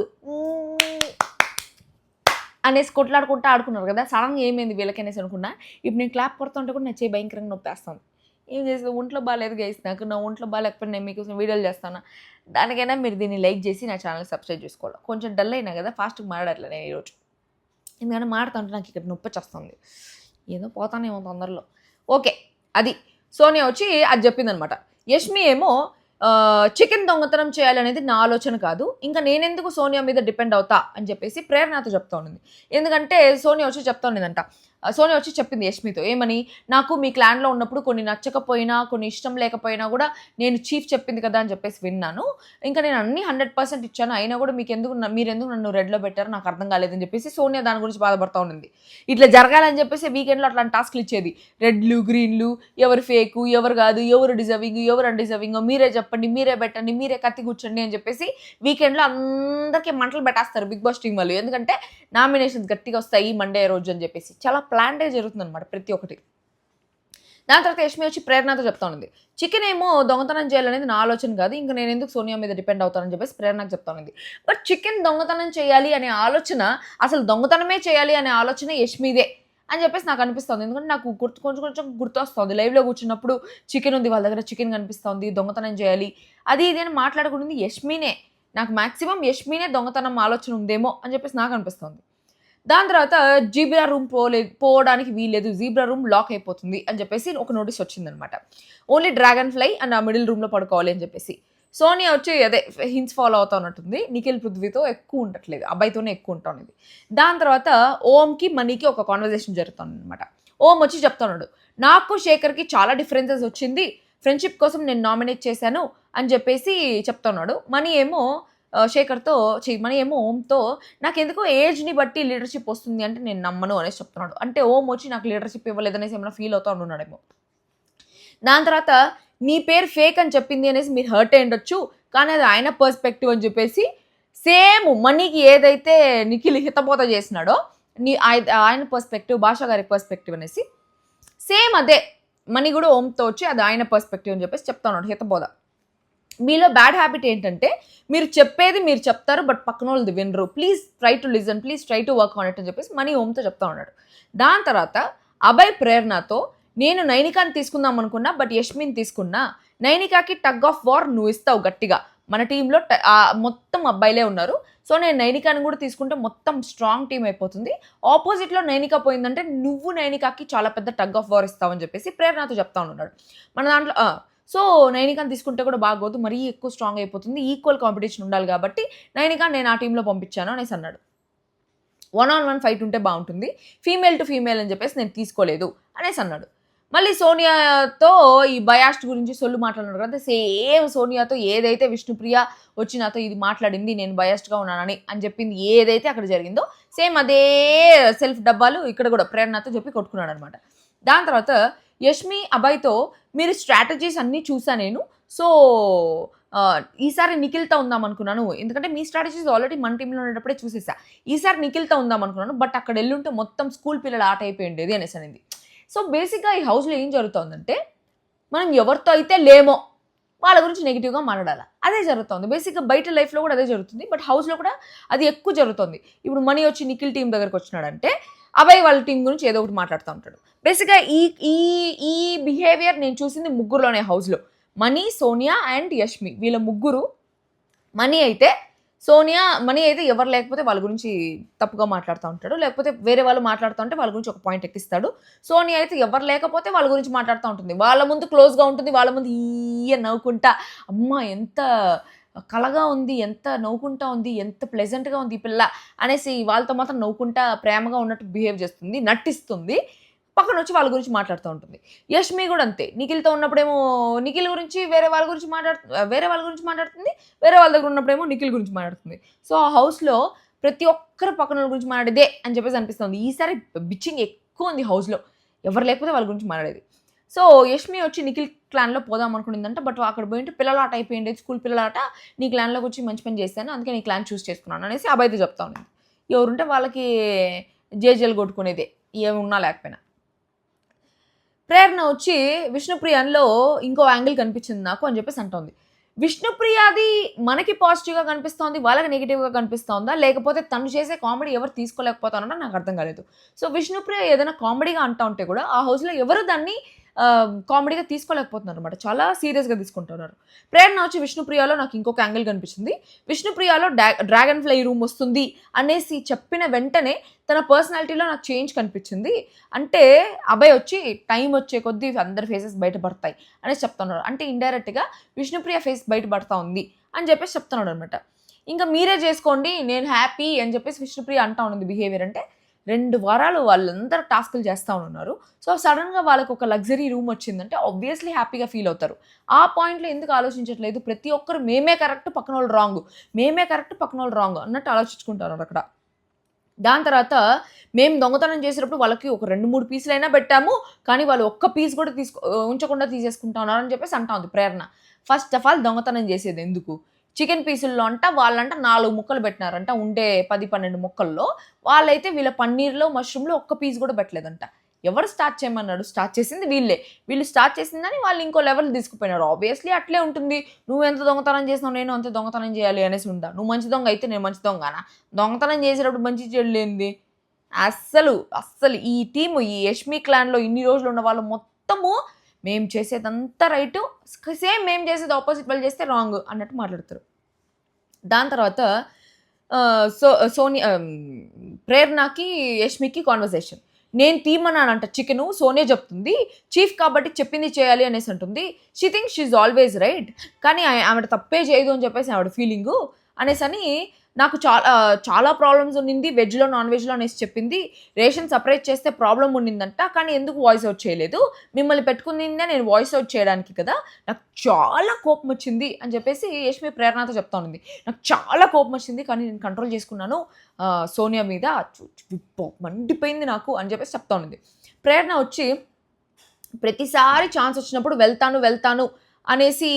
అనేసి కొట్లాడుకుంటా ఆడుకున్నారు కదా, సడన్గా ఏమైంది వీళ్ళకి అనేసి అనుకున్నా. ఇప్పుడు నేను క్లాప్ కొడుతుంటే కూడా నా చేయి భయంకరంగా నొప్పేస్తాను. ఏం చేస్తుంది, ఒంట్లో బాగాలేదు గైస్, నాకు నా ఒంట్లో బాగాలేకపోతే నేను మీకోసం వీడియోలు చేస్తాను. దానికైనా మీరు దీన్ని లైక్ చేసి నా ఛానల్ సబ్స్క్రైబ్ చేసుకోవాలి. కొంచెం డల్ అయినా కదా, ఫాస్ట్గా మాట్లాడట్లే నేను ఈరోజు, ఎందుకంటే మాట్లాడుతుంటే నాకు ఇక్కడ నొప్పి వచ్చేస్తుంది, ఏదో పోతానేమో తొందరలో. ఓకే, అది సోనియా వచ్చి అది చెప్పిందనమాట. యష్మి ఏమో చికెన్ దొంగతనం చేయాలనేది నా ఆలోచన కాదు, ఇంకా నేనెందుకు సోనియా మీద డిపెండ్ అవుతా అని చెప్పేసి ప్రేరణతో చెప్తా ఉన్నది. ఎందుకంటే సోనియా వచ్చి చెప్తా ఉన్నదంట, సోనియా వచ్చి చెప్పింది యష్మితో ఏమని, నాకు మీ క్లాన్లో ఉన్నప్పుడు కొన్ని నచ్చకపోయినా కొన్ని ఇష్టం లేకపోయినా కూడా నేను చీఫ్ చెప్పింది కదా అని చెప్పేసి విన్నాను, ఇంకా నేను అన్ని 100% ఇచ్చాను, అయినా కూడా మీరెందుకు నన్ను రెడ్లో పెట్టారో నాకు అర్థం కాలేదని చెప్పేసి సోనియా దాని గురించి బాధపడతా ఉన్నది. ఇట్లా జరగాలని చెప్పేసి వీకెండ్లో అట్లాంటి టాస్క్లు ఇచ్చేది, రెడ్లు గ్రీన్లు, ఎవరు ఫేకు ఎవరు కాదు, ఎవరు డిజర్వింగ్ ఎవరు అన్డిజర్వింగ్ మీరే చెప్పండి, మీరే పెట్టండి, మీరే కత్తి కూర్చోండి అని చెప్పేసి వీకెండ్లో అందరికీ మంటలు పెట్టేస్తారు బిగ్ బాస్ టీం వాళ్ళు, ఎందుకంటే నామినేషన్స్ గట్టిగా వస్తాయి మండే రోజు అని చెప్పేసి చాలా ప్లాన్డే జరుగుతుంది అనమాట ప్రతి ఒక్కటి. దాని తర్వాత యష్మి వచ్చి ప్రేరణతో చెప్తా ఉంది, చికెన్ ఏమో దొంగతనం చేయాలనేది నా ఆలోచన కాదు, ఇంకా నేను ఎందుకు సోనియా మీద డిపెండ్ అవుతానని చెప్పేసి ప్రేరణకు చెప్తా ఉంది. బట్ చికెన్ దొంగతనం చేయాలి అనే ఆలోచన, అసలు దొంగతనమే చేయాలి అనే ఆలోచన యష్మిదే అని చెప్పేసి నాకు అనిపిస్తుంది. ఎందుకంటే నాకు కొంచెం గుర్తొస్తుంది, లైవ్లో కూర్చున్నప్పుడు చికెన్ ఉంది వాళ్ళ దగ్గర, చికెన్ కనిపిస్తుంది, దొంగతనం చేయాలి అది ఇది అని మాట్లాడుకుంటుంది యష్మినే, నాకు మ్యాక్సిమం యష్మినే దొంగతనం ఆలోచన ఉందేమో అని చెప్పేసి నాకు అనిపిస్తుంది. దాని తర్వాత జీబ్రా రూమ్ పోవడానికి వీల్లేదు, జీబ్రా రూమ్ లాక్ అయిపోతుంది అని చెప్పేసి ఒక నోటీస్ వచ్చిందనమాట. ఓన్లీ డ్రాగన్ ఫ్లై అండ్ ఆ మిడిల్ రూమ్లో పడుకోవాలి అని చెప్పేసి సోనియా వచ్చి అదే హింట్స్ ఫాలో అవుతా ఉన్నట్టుంది, నిఖిల్ పృథ్వీతో ఎక్కువ ఉండట్లేదు, అబ్బాయితోనే ఎక్కువ ఉంటుంది. దాని తర్వాత ఓంకి మనీకి ఒక కాన్వర్జేషన్ జరుగుతుంది అనమాట. ఓం వచ్చి చెప్తున్నాడు, నాకు శేఖర్కి చాలా డిఫరెన్సెస్ వచ్చింది, ఫ్రెండ్షిప్ కోసం నేను నామినేట్ చేశాను అని చెప్పేసి చెప్తున్నాడు. మనీ ఏమో శేఖర్తో మనీ ఏమో ఓంతో నాకెందుకో ఏజ్ని బట్టి లీడర్షిప్ వస్తుంది అంటే నేను నమ్మను అనేసి చెప్తున్నాడు. అంటే ఓం వచ్చి నాకు లీడర్షిప్ ఇవ్వలేదనేసి ఏమైనా ఫీల్ అవుతా ఉన్నాడేమో. దాని తర్వాత నీ పేరు ఫేక్ అని చెప్పింది అనేసి మీరు హర్ట్ అయి ఉండొచ్చు, కానీ అది ఆయన పర్స్పెక్టివ్ అని చెప్పేసి సేమ్ మనీకి ఏదైతే నిఖిల్ హితబోధ చేసినాడో ఆయన పర్స్పెక్టివ్, భాషా గారి పర్స్పెక్టివ్ అనేసి సేమ్ అదే మనీ కూడా ఓంతో వచ్చి అది ఆయన పర్స్పెక్టివ్ అని చెప్పేసి చెప్తా ఉన్నాడు హితబోధ. మీలో బ్యాడ్ హ్యాబిట్ ఏంటంటే మీరు చెప్పేది మీరు చెప్తారు, బట్ పక్కన వాళ్ళది వినరు, please try to listen, please try to work on it అని చెప్పేసి మనీ ఓంతో చెప్తా ఉన్నాడు. దాని తర్వాత అభయ్ ప్రేరణతో నేను నైనికాని తీసుకుందాం అనుకున్నా, బట్ యష్మిని తీసుకున్నా, నైనికాకి టగ్ ఆఫ్ వార్ నువ్వు ఇస్తావు గట్టిగా, మన టీంలో మొత్తం అబ్బాయిలే ఉన్నారు, సో నేను నైనికాని కూడా తీసుకుంటే మొత్తం స్ట్రాంగ్ టీం అయిపోతుంది, ఆపోజిట్లో నైనికా పోయిందంటే నువ్వు నైనికాకి చాలా పెద్ద టగ్ ఆఫ్ వార్ ఇస్తావు అని చెప్పేసి ప్రేరణతో చెప్తా ఉన్నాడు. మన దాంట్లో సో నైనికాని తీసుకుంటే కూడా బాగోదు, మరీ ఎక్కువ స్ట్రాంగ్ అయిపోతుంది, ఈక్వల్ కాంపిటీషన్ ఉండాలి కాబట్టి నైనికాని నేను ఆ టీంలో పంపించాను అనేసి అన్నాడు. 1-on-1 ఫైట్ ఉంటే బాగుంటుంది, ఫీమేల్ టు ఫీమేల్ అని చెప్పేసి నేను తీసుకోలేదు అనేసి అన్నాడు. మళ్ళీ సోనియాతో ఈ బయాస్ట్ గురించి సొల్లు మాట్లాడినాడు కదా, సేమ్ సోనియాతో ఏదైతే విష్ణుప్రియ వచ్చి నాతో ఇది మాట్లాడింది నేను బయాస్ట్గా ఉన్నానని అని చెప్పింది ఏదైతే అక్కడ జరిగిందో సేమ్ అదే సెల్ఫ్ డబ్బాలు ఇక్కడ కూడా ప్రేరణతో చెప్పి కొట్టుకున్నాడు అనమాట. దాని తర్వాత యష్మి అభయ్తో మీరు స్ట్రాటజీస్ అన్నీ చూసా నేను, సో ఈసారి నిఖిల్తో ఉందాం అనుకున్నాను, ఎందుకంటే మీ స్ట్రాటజీస్ ఆల్రెడీ మన టీంలో ఉండేటప్పుడే చూసేసా, ఈసారి నిఖిల్తో ఉందాం అనుకున్నాను, బట్ అక్కడ వెళ్ళుంటే మొత్తం స్కూల్ పిల్లల ఆట అయిపోయి ఉండేది అనేసి అనేది. సో బేసిక్గా ఈ హౌస్లో ఏం జరుగుతుందంటే మనం ఎవరితో అయితే లేమో వాళ్ళ గురించి నెగిటివ్గా మాట్లాడాలి, అదే జరుగుతుంది బేసిక్గా, బయట లైఫ్లో కూడా అదే జరుగుతుంది, బట్ హౌస్లో కూడా అది ఎక్కువ జరుగుతుంది. ఇప్పుడు మనీ వచ్చి నిఖిల్ టీం దగ్గరకు వచ్చినాడంటే అభయ్ వాళ్ళ టీం గురించి ఏదో ఒకటి మాట్లాడుతూ ఉంటాడు. బేసిక్గా ఈ బిహేవియర్ నేను చూసింది ముగ్గురులోనే హౌస్లో, మనీ, సోనియా అండ్ యష్మి, వీళ్ళ ముగ్గురు. మనీ అయితే సోనియా మనీ అయితే ఎవరు లేకపోతే వాళ్ళ గురించి తప్పుగా మాట్లాడుతూ ఉంటాడు, లేకపోతే వేరే వాళ్ళు మాట్లాడుతూ ఉంటే వాళ్ళ గురించి ఒక పాయింట్ ఎక్కిస్తాడు. సోనియా అయితే ఎవరు లేకపోతే వాళ్ళ గురించి మాట్లాడుతూ ఉంటుంది, వాళ్ళ ముందు క్లోజ్గా ఉంటుంది, వాళ్ళ ముందు ఈ నవ్వుకుంటా అమ్మ ఎంత కళగా ఉంది, ఎంత నవ్వుకుంటా ఉంది, ఎంత ప్లెజెంట్గా ఉంది ఈ పిల్ల అనేసి వాళ్ళతో మాత్రం నవ్వుకుంటా ప్రేమగా ఉన్నట్టు బిహేవ్ చేస్తుంది, నటిస్తుంది. పక్కన వచ్చి వాళ్ళ గురించి మాట్లాడుతూ ఉంటుంది. యష్మి కూడా అంతే, నిఖిల్తో ఉన్నప్పుడేమో నిఖిల్ గురించి వేరే వాళ్ళ గురించి మాట్లాడుతుంది, వేరే వాళ్ళ దగ్గర ఉన్నప్పుడేమో నిఖిల్ గురించి మాట్లాడుతుంది. సో ఆ హౌస్లో ప్రతి ఒక్కరు పక్కన వాళ్ళ గురించి మాట్లాడేదే అని చెప్పేసి అనిపిస్తుంది. ఈసారి బిచ్చింగ్ ఎక్కువ ఉంది హౌస్లో, ఎవరు లేకపోతే వాళ్ళ గురించి మాట్లాడేది. సో యష్మి వచ్చి నిఖిల్ క్లాన్లో పోదాం అనుకునిందంట, బట్ అక్కడ పోయింటే పిల్లలాట అయిపోయింది, స్కూల్ పిల్లలాట, నీ క్లాన్లోకి వచ్చి మంచి పని చేస్తాను, అందుకే నీ క్లాన్ చూస్ చేసుకున్నాను అనేసి అబ్బాయితో చెప్తా ఉంది. ఎవరుంటే వాళ్ళకి జేజేలు కొట్టుకునేదే ఏమున్నా లేకపోయినా. ప్రేరణ వచ్చి విష్ణుప్రియాలో ఇంకో యాంగిల్ కనిపించింది నాకు అని చెప్పేసి అంటోంది. విష్ణుప్రియది మనకి పాజిటివ్గా కనిపిస్తోంది, వాళ్ళకి నెగిటివ్గా కనిపిస్తోందా, లేకపోతే తను చేసే కామెడీ ఎవరు తీసుకోలేకపోతానో నాకు అర్థం కాలేదు. సో విష్ణుప్రియ ఏదైనా కామెడీగా అంటా ఉంటే కూడా ఆ హౌస్లో ఎవరు దాన్ని కామెడీగా తీసుకోలేకపోతున్నారు అనమాట, చాలా సీరియస్గా తీసుకుంటున్నారు. ప్రేరణ వచ్చి విష్ణుప్రియలో నాకు ఇంకొక యాంగిల్ కనిపించింది. విష్ణుప్రియలో డ్రాగన్ ఫ్లై రూమ్ వస్తుంది అనేసి చెప్పిన వెంటనే తన పర్సనాలిటీలో నాకు చేంజ్ కనిపించింది. అంటే అబ్బాయి వచ్చి టైం వచ్చే కొద్దీ అందరి ఫేసెస్ బయటపడతాయి అనేసి చెప్తున్నారు. అంటే ఇండైరెక్ట్గా విష్ణుప్రియ ఫేస్ బయటపడతా ఉంది అని చెప్పేసి చెప్తున్నాడు అనమాట. ఇంకా మీరే చేసుకోండి నేను హ్యాపీ అని చెప్పేసి విష్ణుప్రియ అంటా ఉంది. బిహేవియర్ అంటే 2 వారాలు వాళ్ళందరూ టాస్కులు చేస్తూ ఉన్నారు. సో సడన్గా వాళ్ళకి ఒక లగ్జరీ రూమ్ వచ్చిందంటే ఆబ్వియస్లీ హ్యాపీగా ఫీల్ అవుతారు. ఆ పాయింట్లో ఎందుకు ఆలోచించట్లేదు, ప్రతి ఒక్కరు మేమే కరెక్ట్ పక్కన వాళ్ళు రాంగ్, మేమే కరెక్ట్ పక్కన వాళ్ళు రాంగ్ అన్నట్టు ఆలోచించుకుంటారు అక్కడ. దాని తర్వాత మేము దొంగతనం చేసేటప్పుడు వాళ్ళకి ఒక 2-3 పీసులైనా పెట్టాము, కానీ వాళ్ళు ఒక్క పీస్ కూడా ఉంచకుండా తీసేసుకుంటా ఉన్నారని చెప్పేసి అంటా ఉంది ప్రేరణ. ఫస్ట్ ఆఫ్ ఆల్ దొంగతనం చేసేది ఎందుకు, చికెన్ పీసుల్లో అంట వాళ్ళంట 4 ముక్కలు పెట్టినారంట, ఉండే 10-12 ముక్కల్లో. వాళ్ళైతే వీళ్ళ పన్నీర్లో మష్రూమ్లో ఒక్క పీస్ కూడా పెట్టలేదంట. ఎవరు స్టార్ట్ చేయమన్నాడు, స్టార్ట్ చేసింది వీళ్ళే. వీళ్ళు స్టార్ట్ చేసిందని వాళ్ళు ఇంకో లెవెల్ తీసుకుపోయినారు. ఆబ్వియస్లీ అట్లే ఉంటుంది, నువ్వు ఎంత దొంగతనం చేసినావు నేను అంత దొంగతనం చేయాలి అనేసి ఉందా. నువ్వు మంచి దొంగ అయితే నేను మంచి దొంగనా, దొంగతనం చేసేటప్పుడు మంచి చెల్లేంది. అస్సలు ఈ టీము, ఈ యష్మి క్లాన్లో ఇన్ని రోజులు ఉన్న వాళ్ళు మొత్తము మేము చేసేదంతా రైటు, సేమ్ మేము చేసేది ఆపోజిట్ వాళ్ళు చేస్తే రాంగ్ అన్నట్టు మాట్లాడతారు. దాని తర్వాత సోనియా ప్రేరణకి యష్మికి కాన్వర్సేషన్. నేను తీమన్నానంట చికెను, సోనియా చెప్తుంది చీఫ్ కాబట్టి చెప్పింది చేయాలి అనేసి అంటుంది. She think she's always right, కానీ ఆవిడ తప్పే చేయదు అని చెప్పేసి ఆవిడ ఫీలింగు అనేసి అని. నాకు చాలా ప్రాబ్లమ్స్ ఉన్నింది వెజ్లో నాన్ వెజ్లో అనేసి చెప్పింది. రేషన్ సపరేట్ చేస్తే ప్రాబ్లం ఉన్నిందంట, కానీ ఎందుకు వాయిస్ అవుట్ చేయలేదు, మిమ్మల్ని పెట్టుకునిందే నేను వాయిస్ అవుట్ చేయడానికి కదా, నాకు చాలా కోపం వచ్చింది అని చెప్పేసి యష్మి ప్రేరణతో చెప్తా ఉంది. నాకు చాలా కోపం వచ్చింది కానీ నేను కంట్రోల్ చేసుకున్నాను సోనియా మీద, మండిపోయింది నాకు అని చెప్పేసి చెప్తా ఉంది. ప్రేరణ వచ్చి ప్రతిసారి ఛాన్స్ వచ్చినప్పుడు వెళ్తాను అనేసి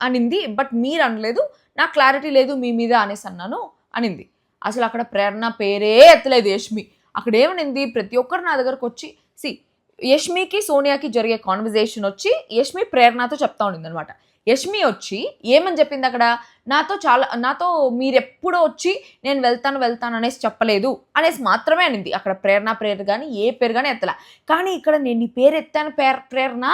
అనింది, బట్ మీరు అనలేదు, నాకు క్లారిటీ లేదు మీ మీద అనేసి అన్నాను అనింది. అసలు అక్కడ ప్రేరణ పేరే ఎత్తలేదు యష్మి. అక్కడ ఏమనింది, ప్రతి ఒక్కరు నా దగ్గరకు వచ్చి యష్మికి సోనియాకి జరిగే కాన్వర్జేషన్ వచ్చి యష్మి ప్రేరణతో చెప్తా ఉండింది అనమాట. యష్మి వచ్చి ఏమని చెప్పింది అక్కడ, నాతో మీరెప్పుడో వచ్చి నేను వెళ్తాను అనేసి చెప్పలేదు అనేసి మాత్రమే అనింది. అక్కడ పేరు కానీ ఏ పేరు కానీ ఎత్తలా. కానీ ఇక్కడ నేను నీ పేరు ఎత్తాను ప్రేరణ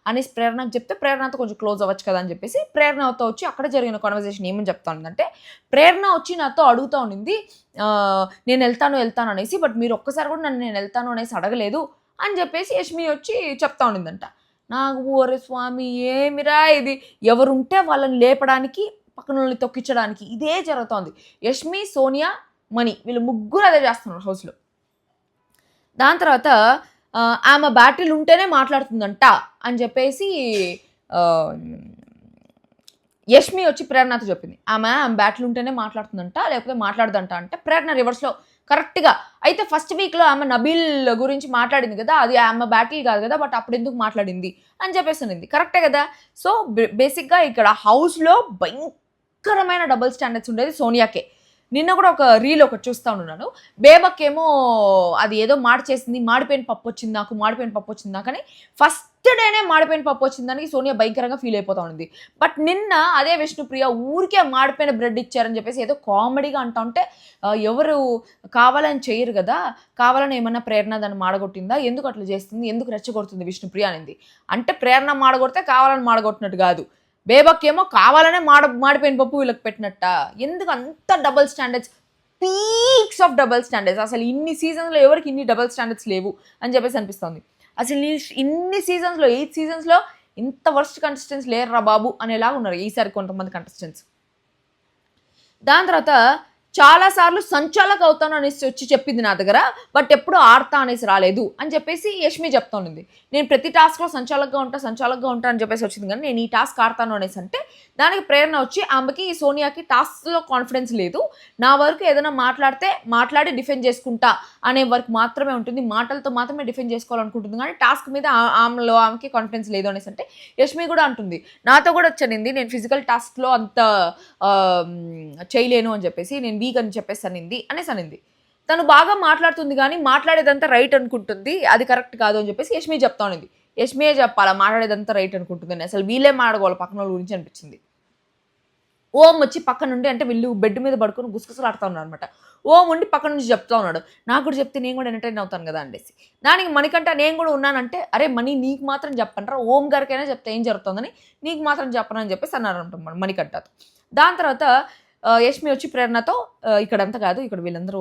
అనేసి ప్రేరణకు చెప్తే ప్రేరణతో కొంచెం క్లోజ్ అవ్వచ్చు కదా అని చెప్పేసి ప్రేరణతో వచ్చి అక్కడ జరిగిన కాన్వర్జేషన్ ఏమని చెప్తా ఉందంటే, ప్రేరణ వచ్చి నాతో అడుగుతూ ఉండింది నేను వెళ్తాను అనేసి, బట్ మీరు ఒక్కసారి కూడా నన్ను నేను వెళ్తాను అనేసి అడగలేదు అని చెప్పేసి యష్మి వచ్చి చెప్తా ఉండిందంట. నాకు ఓరే స్వామి ఏమిరా ఇది, ఎవరుంటే వాళ్ళని లేపడానికి పక్కన వాళ్ళని తొక్కించడానికి ఇదే జరుగుతోంది. యష్మి, సోనియా, మణి వీళ్ళు ముగ్గురు అదే చేస్తున్నారు హౌస్లో. దాని తర్వాత ఆమె బ్యాటిల్ ఉంటేనే మాట్లాడుతుందంట అని చెప్పేసి యష్మి వచ్చి ప్రేరణతో చెప్పింది. ఆమె బ్యాటిల్ ఉంటేనే మాట్లాడుతుందంట, లేకపోతే మాట్లాడదంట. అంటే ప్రేరణ రివర్స్లో కరెక్ట్గా అయితే ఫస్ట్ వీక్లో ఆమె నబీల్ గురించి మాట్లాడింది కదా, అది ఆమె బ్యాటిల్ కాదు కదా, బట్ అప్పుడు ఎందుకు మాట్లాడింది అని చెప్పేసి అనింది. కరెక్టే కదా. సో బేసిక్గా ఇక్కడ హౌస్లో భయంకరమైన డబుల్ స్టాండర్డ్స్ ఉండేది సోనియాకే. నిన్న కూడా ఒక రీల్ ఒకటి చూస్తూ ఉన్నాను. బేబక్కేమో అది ఏదో చేసింది, మాడిపోయిన పప్పు వచ్చింది నాకు అని ఫస్ట్ డేనే మాడిపోయిన పప్పు వచ్చిందని సోనియా భయంకరంగా ఫీల్ అయిపోతా ఉంది. బట్ నిన్న అదే విష్ణుప్రియ ఊరికే మాడిపోయిన బ్రెడ్ ఇచ్చారని చెప్పేసి ఏదో కామెడీగా అంటా ఉంటే, ఎవరు కావాలని చేయరు కదా, కావాలని ఏమన్నా ప్రేరణ దాన్ని మాడగొట్టిందా, ఎందుకు అట్లా చేస్తుంది, ఎందుకు రెచ్చగొడుతుంది విష్ణుప్రియ అనేది. అంటే ప్రేరణ మాడగొడితే కావాలని మాడగొట్టినట్టు కాదు, బేబక్ ఏమో కావాలనే మాడిపోయిన పప్పు వీళ్ళకి పెట్టినట్ట. ఎందుకు అంత double standards, peaks of double standards. అసలు ఇన్ని సీజన్స్లో ఎవరికి ఇన్ని డబుల్ స్టాండర్డ్స్ లేవు అని చెప్పేసి అనిపిస్తుంది. అసలు ఇన్ని సీజన్స్లో 8 సీజన్స్లో ఇంత వర్స్ట్ కంటెస్టెంట్స్ లేరురా బాబు అనేలాగా ఉన్నారు ఈసారి కొంతమంది కంటెస్టెంట్స్. దాని తర్వాత చాలాసార్లు సంచాలక్ అవుతాను అనేసి వచ్చి చెప్పింది నా దగ్గర, బట్ ఎప్పుడు ఆడతా అనేసి రాలేదు అని చెప్పేసి యష్మి చెప్తా ఉంది. నేను ప్రతి టాస్క్లో సంచాలక్గా ఉంటా అని చెప్పేసి వచ్చింది, కానీ నేను ఈ టాస్క్ ఆడతాను అనేసి అంటే దానికి ప్రేరణ వచ్చి ఆమెకి సోనియాకి టాస్క్లో కాన్ఫిడెన్స్ లేదు, నా వరకు ఏదైనా మాట్లాడి డిఫెండ్ చేసుకుంటా అనే వరకు మాత్రమే ఉంటుంది, మాటలతో మాత్రమే డిఫెండ్ చేసుకోవాలనుకుంటుంది, కానీ టాస్క్ మీద ఆమెకి కాన్ఫిడెన్స్ లేదు అనేసి అంటే యష్మి కూడా అంటుంది, నాతో కూడా వచ్చనింది నేను ఫిజికల్ టాస్క్లో అంత చేయలేను అని చెప్పేసి, నేను వీక్ అని చెప్పేసి అనింది. తను బాగా మాట్లాడుతుంది కానీ మాట్లాడేదంతా రైట్ అనుకుంటుంది, అది కరెక్ట్ కాదు అని చెప్పేసి యష్మి చెప్తా ఉన్నది. యష్మియే చెప్పాలా మాట్లాడేదంతా రైట్ అనుకుంటుందని, అసలు వీళ్ళే మాట్లాడుకోవాలి పక్కన వాళ్ళ గురించి అనిపించింది. ఓం వచ్చి పక్క నుండి, అంటే వీళ్ళు బెడ్ మీద పడుకొని గుసగుసలు ఆడుతూ ఉన్నారు అనమాట. ఓం ఉండి పక్క నుంచి చెప్తా ఉన్నాడు, నాకు కూడా చెప్తే నేను కూడా ఎంటర్టైన్ అవుతాను కదా అనేసి. దానికి మణికంఠ నేను కూడా ఉన్నానంటే, అరే మణి నీకు మాత్రం చెప్పంటారా, ఓం గారికైనా చెప్తే ఏం జరుగుతుందని నీకు మాత్రం చెప్పనని చెప్పేసి అన్నారంట మణికంఠతో. దాని తర్వాత యష్మి వచ్చి ప్రేరణతో ఇక్కడంతా కాదు, ఇక్కడ వీళ్ళందరూ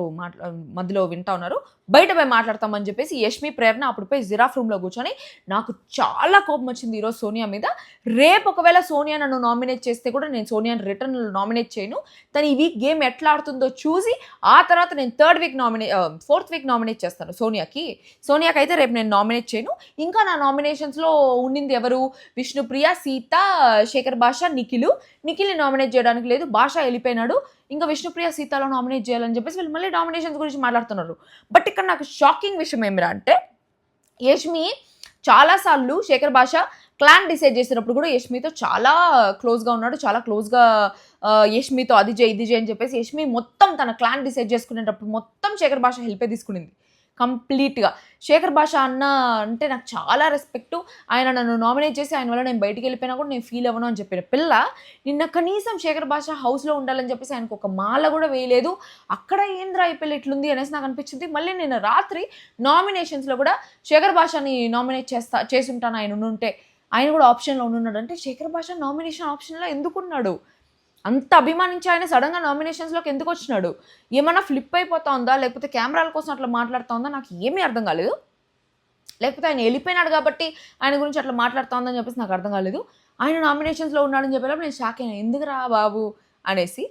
మధ్యలో వింటా ఉన్నారు, బయట పోయి మాట్లాడతామని చెప్పేసి యష్మి ప్రేరణ అప్పుడు పోయి జిరాఫ్ రూమ్లో కూర్చొని, నాకు చాలా కోపం వచ్చింది ఈరోజు సోనియా మీద. రేపు ఒకవేళ సోనియా నన్ను నామినేట్ చేస్తే కూడా నేను సోనియాని రిటర్న్ నామినేట్ చేయను, తను ఈ వీక్ గేమ్ ఎట్లా ఆడుతుందో చూసి ఆ తర్వాత నేను 4th వీక్ నామినేట్ చేస్తాను సోనియాకి అయితే రేపు నేను నామినేట్ చేయను. ఇంకా నా నామినేషన్స్లో ఉండింది ఎవరు, విష్ణుప్రియ, సీత, శేఖర్ భాష, నిఖిల్ని నామినేట్ చేయడానికి లేదు, భాష వెళ్ళిపోయినాడు, ఇంకా విష్ణుప్రియ, సీతాలో నామినేట్ చేయాలని చెప్పేసి వీళ్ళు మళ్ళీ నామినేషన్స్ గురించి మాట్లాడుతున్నారు. బట్ ఇక్కడ నాకు షాకింగ్ విషయం ఏమిరా అంటే, యష్మి చాలాసార్లు శేఖర్ భాష క్లాన్ డిసైడ్ చేసినప్పుడు కూడా యష్మితో చాలా క్లోజ్గా ఉన్నాడు, చాలా క్లోజ్గా యష్మితో అది చేయి అని చెప్పేసి యష్మి మొత్తం తన క్లాన్ డిసైడ్ చేసుకునేటప్పుడు మొత్తం శేఖర్ భాష హెల్పే తీసుకునింది కంప్లీట్గా. శేఖర్ భాష అన్న అంటే నాకు చాలా రెస్పెక్టు, ఆయన నన్ను నామినేట్ చేసి ఆయన వల్ల నేను బయటికి వెళ్ళిపోయినా కూడా నేను ఫీల్ అవ్వను అని చెప్పిన పిల్ల నిన్న కనీసం శేఖర్ భాష హౌస్లో ఉండాలని చెప్పేసి ఆయనకు ఒక మాల కూడా వేయలేదు. అక్కడ ఏంద్రా ఈ పిల్ల ఇట్లుంది అనేసి నాకు అనిపించింది. మళ్ళీ నిన్న రాత్రి నామినేషన్స్లో కూడా శేఖర్ భాషని నామినేట్ చేసి ఉంటాను ఆయన ఉంటే, ఆయన కూడా ఆప్షన్లో ఉన్నాడు. అంటే శేఖర్ భాష నామినేషన్ ఆప్షన్లో ఎందుకున్నాడు, అంత అభిమానించి ఆయన సడన్గా నామినేషన్స్లోకి ఎందుకు వచ్చినాడు, ఏమన్నా ఫ్లిప్ అయిపోతా ఉందా, లేకపోతే కెమెరాల కోసం అట్లా మాట్లాడుతూ ఉందా, నాకు ఏమీ అర్థం కాలేదు. లేకపోతే ఆయన వెళ్ళిపోయినాడు కాబట్టి ఆయన గురించి అట్లా మాట్లాడుతూ ఉందని చెప్పేసి నాకు అర్థం కాలేదు. ఆయన నామినేషన్స్లో ఉన్నాడని చెప్పేటప్పుడు నేను షాక్ అయినా, ఎందుకురా బాబు అనేసి.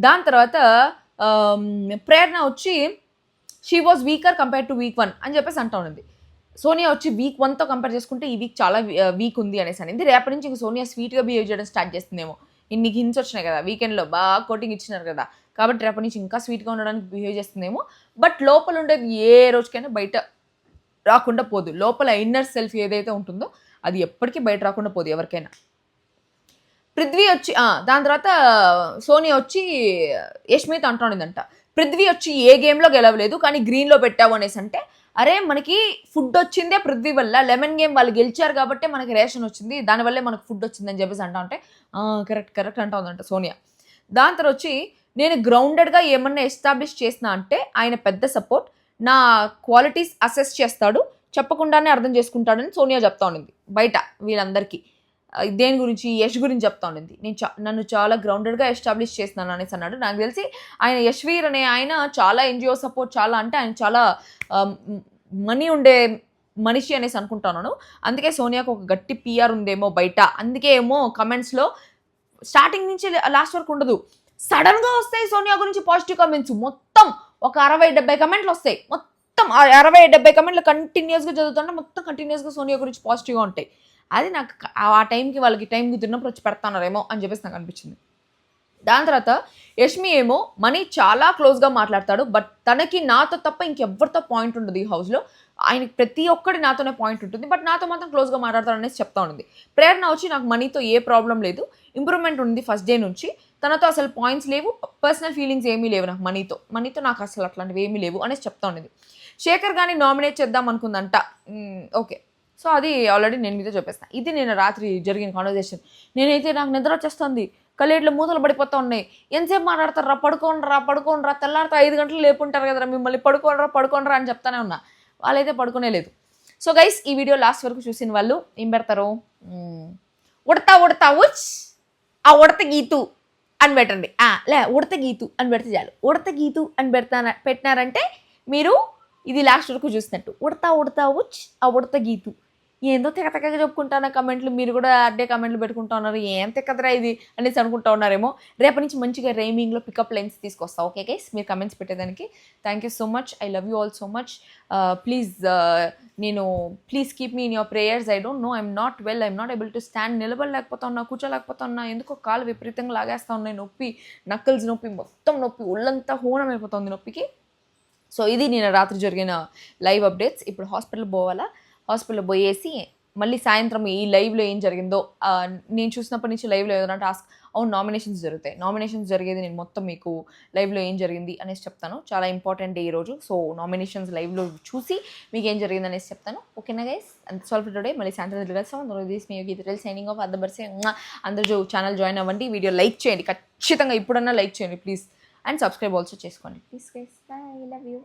దాని తర్వాత ప్రేరణ వచ్చి she was weaker compare to week 1 అని చెప్పేసి అంటూ ఉంది. సోనియా వచ్చి వీక్ 1తో కంపేర్ చేసుకుంటే ఈ వీక్ చాలా వీక్ ఉంది అనేసి అనేది. రేపటి నుంచి ఇంక సోనియా స్వీట్గా బిహేవ్ చేయడం స్టార్ట్ చేస్తుందేమో, ఇన్ని హింట్స్ వచ్చినాయి కదా, వీకెండ్లో బాగా కోటింగ్ ఇచ్చినారు కదా, కాబట్టి రేపటి నుంచి ఇంకా స్వీట్గా ఉండడానికి బిహేవ్ చేస్తుందేమో. బట్ లోపల ఉండేది ఏ రోజుకైనా బయట రాకుండా పోదు, లోపల ఇన్నర్ సెల్ఫ్ ఏదైతే ఉంటుందో అది ఎప్పటికీ బయట రాకుండా పోదు ఎవరికైనా. పృథ్వీ వచ్చి దాని తర్వాత సోనియా వచ్చి యష్మితో అంటుండిందంట, పృథ్వీ వచ్చి ఏ గేమ్లో గెలవలేదు కానీ గ్రీన్లో పెట్టావు అనేసి అంటే, అరే మనకి ఫుడ్ వచ్చిందే పృథ్వీ వల్ల, లెమన్ గేమ్ వాళ్ళు గెలిచారు కాబట్టి మనకి రేషన్ వచ్చింది, దానివల్లే మనకు ఫుడ్ వచ్చిందని చెప్పేసి అంటా ఉంటే కరెక్ట్ అంటా ఉందంట సోనియా. దాని తర్వాత వచ్చి నేను గ్రౌండెడ్గా ఏమన్నా ఎస్టాబ్లిష్ చేసినా అంటే ఆయన పెద్ద సపోర్ట్, నా క్వాలిటీస్ అసెస్ చేస్తాడు, చెప్పకుండానే అర్థం చేసుకుంటాడని సోనియా చెప్తా ఉండింది బయట వీళ్ళందరికీ. దేని గురించి, యష్ గురించి చెప్తా ఉండింది, నన్ను చాలా గ్రౌండెడ్గా ఎస్టాబ్లిష్ చేస్తున్నాను అనేసి అన్నాడు. నాకు తెలిసి ఆయన యశ్వీర్ అనే ఆయన చాలా ఎన్జిఓ సపోర్ట్, చాలా అంటే ఆయన చాలా మనీ ఉండే మనిషి అనేసి అనుకుంటున్నాను. అందుకే సోనియాకు ఒక గట్టి పిఆర్ ఉందేమో బయట, అందుకే ఏమో కమెంట్స్లో స్టార్టింగ్ నుంచి లాస్ట్ వరకు ఉండదు, సడన్గా వస్తాయి సోనియా గురించి పాజిటివ్ కామెంట్స్. మొత్తం ఒక 60-70 కమెంట్లు వస్తాయి, మొత్తం 60-70 కమెంట్లు కంటిన్యూస్గా చదువుతుంటే మొత్తం కంటిన్యూస్గా సోనియా గురించి పాజిటివ్గా ఉంటాయి. అది నాకు ఆ టైంకి వాళ్ళకి టైం కుదిరినప్పుడు వచ్చి పెడతానారేమో అని చెప్పేసి నాకు అనిపించింది. దాని తర్వాత యష్మి ఏమో మనీ చాలా క్లోజ్గా మాట్లాడతాడు, బట్ తనకి నాతో తప్ప ఇంకెవ్వరితో పాయింట్ ఉండదు ఈ హౌస్లో, ఆయనకి ప్రతి ఒక్కటి నాతోనే పాయింట్ ఉంటుంది, బట్ నాతో మాత్రం క్లోజ్గా మాట్లాడతాడు అనేసి చెప్తా ఉంది. ప్రేరణ వచ్చి నాకు మనీతో ఏ ప్రాబ్లం లేదు, ఇంప్రూవ్మెంట్ ఉంది ఫస్ట్ డే నుంచి, తనతో అసలు పాయింట్స్ లేవు, పర్సనల్ ఫీలింగ్స్ ఏమీ లేవు నాకు మనీతో నాకు అసలు అట్లాంటివి ఏమీ లేవు అనేసి చెప్తా ఉండేది. శేఖర్ గారిని నామినేట్ చేద్దాం అనుకుందంట, ఓకే, సో అది ఆల్రెడీ నేను మీతో చెప్పేస్తాను. ఇది నేను రాత్రి జరిగిన కాన్వర్జేషన్. నేనైతే నాకు నిద్ర వచ్చేస్తుంది, కళ్ళేట్లు మూతలు పడిపోతూ ఉన్నాయి, ఎంతసేపు మాట్లాడతారా, పడుకోండ్రా, తెల్లారితో 5 గంటలు లేపుంటారు కదరా మిమ్మల్ని, పడుకోండ్రా అని చెప్తానే ఉన్నా, వాళ్ళైతే పడుకునే లేదు. సో గైస్, ఈ వీడియో లాస్ట్ వరకు చూసిన వాళ్ళు ఏం పెడతారు, ఉడతా ఉడతా ఉచ్ ఆ ఉడత గీతు అని పెట్టండి. ఉడత గీతు అని పెడితే చాలు. ఉడత గీతు అని పెట్టినారంటే మీరు ఇది లాస్ట్ వరకు చూసినట్టు. ఉడతా ఉడతా ఉచ్ ఆ ఉడత గీతు. ఏందో తెగగా చెప్పుకుంటాను కమెంట్లు, మీరు కూడా అడ్డే కమెంట్లు పెట్టుకుంటా ఉన్నారు. ఏం తెక్కదరా ఇది అనేసి అనుకుంటా ఉన్నారేమో. రేపటి నుంచి మంచిగా రైమింగ్లో పికప్ లైన్స్ తీసుకొస్తా. ఓకే గైస్, మీరు కమెంట్స్ పెట్టేదానికి thank you so much. I love you all so much. Please keep me in your prayers. I don't know, I'm not well, I'm not able to stand. నిలబడలేకపోతా ఉన్నా, కూర్చోలేకపోతా ఉన్నా, ఎందుకో కాలు విపరీతంగా లాగేస్తా ఉన్నాయి. నొప్పి, నక్కల్స్ నొప్పి, మొత్తం నొప్పి, ఒళ్ళంతా హోనం అయిపోతుంది నొప్పికి. సో ఇది నేను రాత్రి జరిగిన లైవ్ అప్డేట్స్. ఇప్పుడు హాస్పిటల్ పోయేసి మళ్ళీ సాయంత్రం ఈ లైవ్లో ఏం జరిగిందో, నేను చూసినప్పటి నుంచి లైవ్లో ఏదైనా టాస్క్, అవును నామినేషన్స్ జరుగుతాయి, నామినేషన్స్ జరిగేది నేను మొత్తం మీకు లైవ్లో ఏం జరిగింది అనేసి చెప్తాను. చాలా ఇంపార్టెంట్ డే ఈరోజు. సో నామినేషన్స్ లైవ్లో చూసి మీకు ఏం జరిగింది అనేసి చెప్తాను. ఓకేనా గైస్, అంత సాల్వ్ టుడే. మళ్ళీ సాయంత్రం కలిసాం. సైనింగ్ ఆఫ్ అద్దబర్సే. అందరూ ఛానల్ జాయిన్ అవ్వండి, వీడియో లైక్ చేయండి, ఖచ్చితంగా ఇప్పుడన్నా లైక్ చేయండి ప్లీజ్, అండ్ సబ్స్క్రైబ్ ఆల్సో చేసుకోండి please guys. Bye, love you.